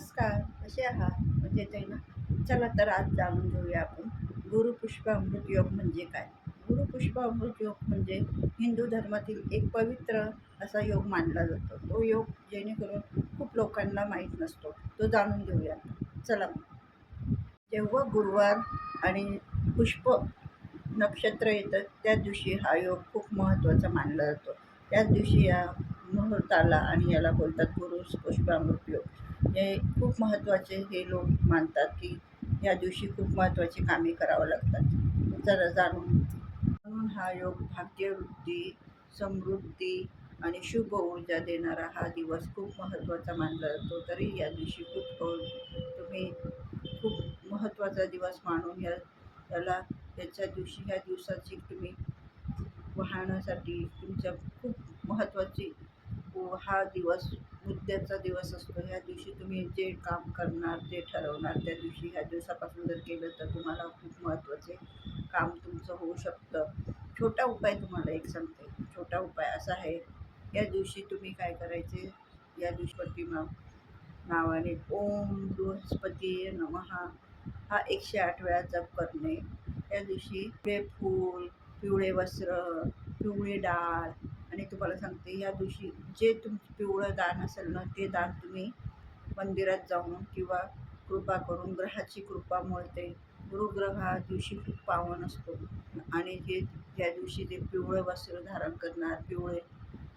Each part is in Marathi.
नमस्कार, कसे आहात? मजेत आहे ना? चला तर आज जाणून घेऊया आपण गुरुपुष्प अमृत योग म्हणजे काय? गुरुपुष्प अमृत योग म्हणजे हिंदू धर्मातील एक पवित्र असा योग मानला जातो. तो योग जेणेकरून खूप लोकांना माहीत नसतो. तो जाणून घेऊया. चला मग. जेव्हा गुरुवार आणि पुष्प नक्षत्र येतं त्या दिवशी हा योग खूप महत्त्वाचा मानला जातो. त्याच दिवशी या मुहूर्ताला आणि याला बोलतात गुरु पुष्पामृत योग. हे खूप महत्त्वाचे हे लोक मानतात की या दिवशी खूप महत्त्वाची कामे करावं लागतात. जरा जाणून म्हणून हा योग भाग्यवृद्धी, समृद्धी आणि शुभ ऊर्जा देणारा हा दिवस खूप महत्त्वाचा मानला जातो. तरी या दिवशी तुम्ही खूप महत्त्वाचा दिवस मानून याला याच्या दिवशी ह्या दिवसाची तुम्ही वाहण्यासाठी तुमच्या खूप महत्त्वाची हा दिवस मुद्द्याचा दिवस असतो. ह्या दिवशी तुम्ही जे काम करणार ते ठरवणार त्या दिवशी ह्या दिवसापासून जर केलं तर तुम्हाला खूप महत्त्वाचे काम तुमचं होऊ शकतं. छोटा उपाय तुम्हाला एक सांगते. छोटा उपाय असा आहे, या दिवशी तुम्ही काय करायचे, या दिवशी प्रतिमा नावाने ओम बृहस्पती नमः हा 108 वेळा जप करणे. त्या दिवशी पिवळे फूल, पिवळे वस्त्र, पिवळी डाळ आणि तुम्हाला सांगते या दिवशी जे तुमचं पिवळं दान असेल ना ते दान तुम्ही मंदिरात जाऊन किंवा कृपा करून ग्रहाची कृपा मिळते. गुरुग्रह हा दिवशी खूप पावन असतो आणि हे या दिवशी ते पिवळं वस्त्र धारण करणार, पिवळे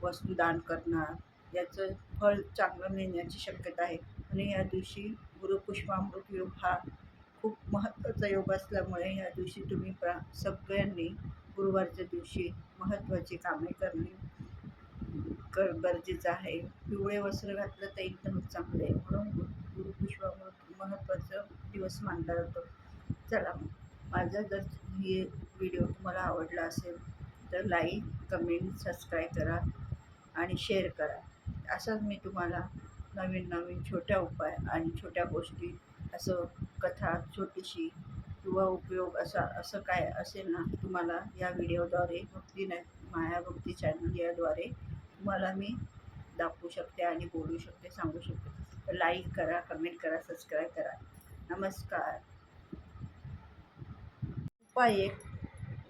वस्तू दान करणार याचं फळ चांगलं मिळण्याची शक्यता आहे. आणि या दिवशी गुरुपुष्पामृत योग हा खूप महत्त्वाचा योग असल्यामुळे या दिवशी तुम्ही सगळ्यांनी गुरुवारच्या दिवशी महत्त्वाची कामे करणे गरजेचं आहे. पिवळे वस्त्र घातलं तर एकदमच चांगलं आहे. म्हणून गुरुपुष्पामृत महत्त्वाचा दिवस मानला जातो. चला मग, माझा जर हे व्हिडिओ तुम्हाला आवडला असेल तर लाईक, कमेंट, सबस्क्राईब करा आणि शेअर करा. असंच मी तुम्हाला नवीन नवीन छोट्या उपाय आणि छोट्या गोष्टी असं कथा छोटीशी किंवा उपयोग असं काय असेल ना तुम्हाला या व्हिडिओद्वारे माया भक्ती चॅनल याद्वारे तुम्हाला मी दाखवू शकते आणि बोलू शकते, सांगू शकते. तर लाईक करा, कमेंट करा, सबस्क्राईब करा. नमस्कार. उपाय एक,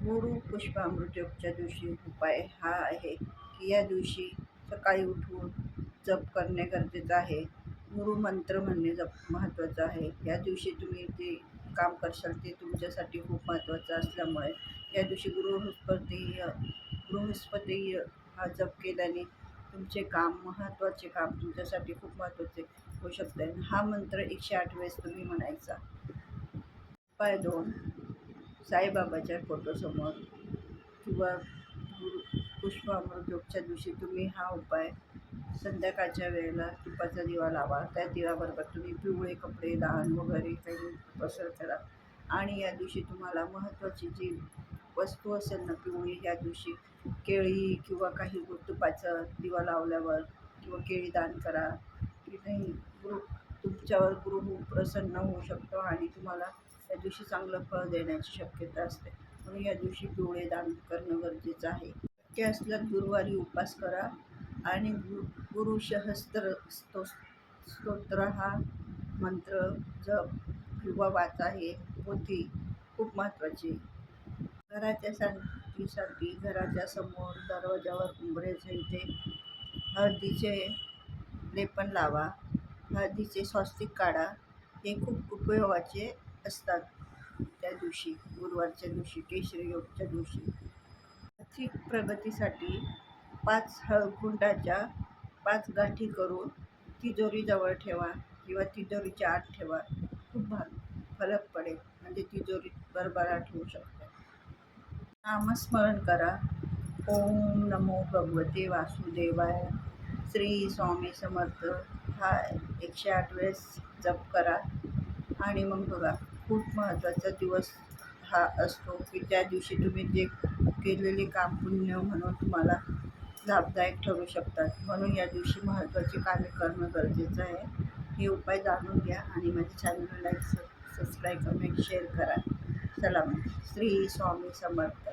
गुरु पुष्पामृत योगच्या दिवशी उपाय हा आहे की या दिवशी सकाळी उठून जप करणे गरजेचं आहे. गुरुमंत्र म्हणणे महत्त्वाचं आहे. या दिवशी तुम्ही जे काम करशाल ते तुमच्यासाठी खूप महत्त्वाचं असल्यामुळे या दिवशी बृहस्पती हा जप केल्याने तुमचे काम, महत्त्वाचे काम तुमच्यासाठी खूप महत्त्वाचे होऊ शकते. हा मंत्र 108 वेळेस तुम्ही म्हणायचा. उपाय 2, साईबाबाच्या फोटोसमोर किंवा पुष्पामृत योगच्या दिवशी तुम्ही हा उपाय संध्याकाळच्या वेळेला तुपाचा दिवा लावा. त्या दिव्याबरोबर तुम्ही पिवळे कपडे, दान वगैरे काही पसर करा आणि या दिवशी तुम्हाला महत्त्वाची जी वस्तू असेल ना पिवळी, या दिवशी केळी किंवा काही तुपाचा दिवा लावल्यावर किंवा केळी दान करा की नाही तुमच्यावर गुरु प्रसन्न होऊ शकतो आणि तुम्हाला या दिवशी चांगलं फळ देण्याची शक्यता असते. म्हणून या दिवशी पिवळे दान करणं गरजेचं आहे. शक्य असल्यास गुरुवारी उपास करा आणि गुरुसहस्त्र स्तोत्र हा मंत्र जप किंवा वाचा. हे पोथी खूप महत्त्वाची. घराच्या शांतीसाठी घराच्या समोर दरवाजावर उंबऱ्याच्या इथे हळदीचे लेपन लावा, हळदीचे स्वस्तिक काढा. हे खूप उपयोगाचे असतात त्या दिवशी, गुरुवारच्या दिवशी, केशरी योगच्या दिवशी. आर्थिक प्रगतीसाठी 5 हळकुंडाच्या 5 गाठी करून तिजोरीजवळ ठेवा किंवा तिजोरीच्या आत ठेवा. खूप फरक पडेल, म्हणजे तिजोरीत भरभराट होऊ शकते. नामस्मरण करा. ओम नमो भगवते वासुदेवाय, श्री स्वामी समर्थ हा 108 वेळेस जप करा. आणि मग बघा, खूप महत्त्वाचा दिवस हा असतो की त्या दिवशी तुम्ही जे केलेले काम पुण्य म्हणून तुम्हाला लाभदायक ठरू शकतात. म्हणून या दिवशी महत्त्वाची कामे करणं गरजेचं आहे. हे उपाय जाणून घ्या आणि माझ्या चॅनलला लाईक, सबस्क्राईब, कमेंट, शेअर करा. चला मग, श्री स्वामी समर्थ.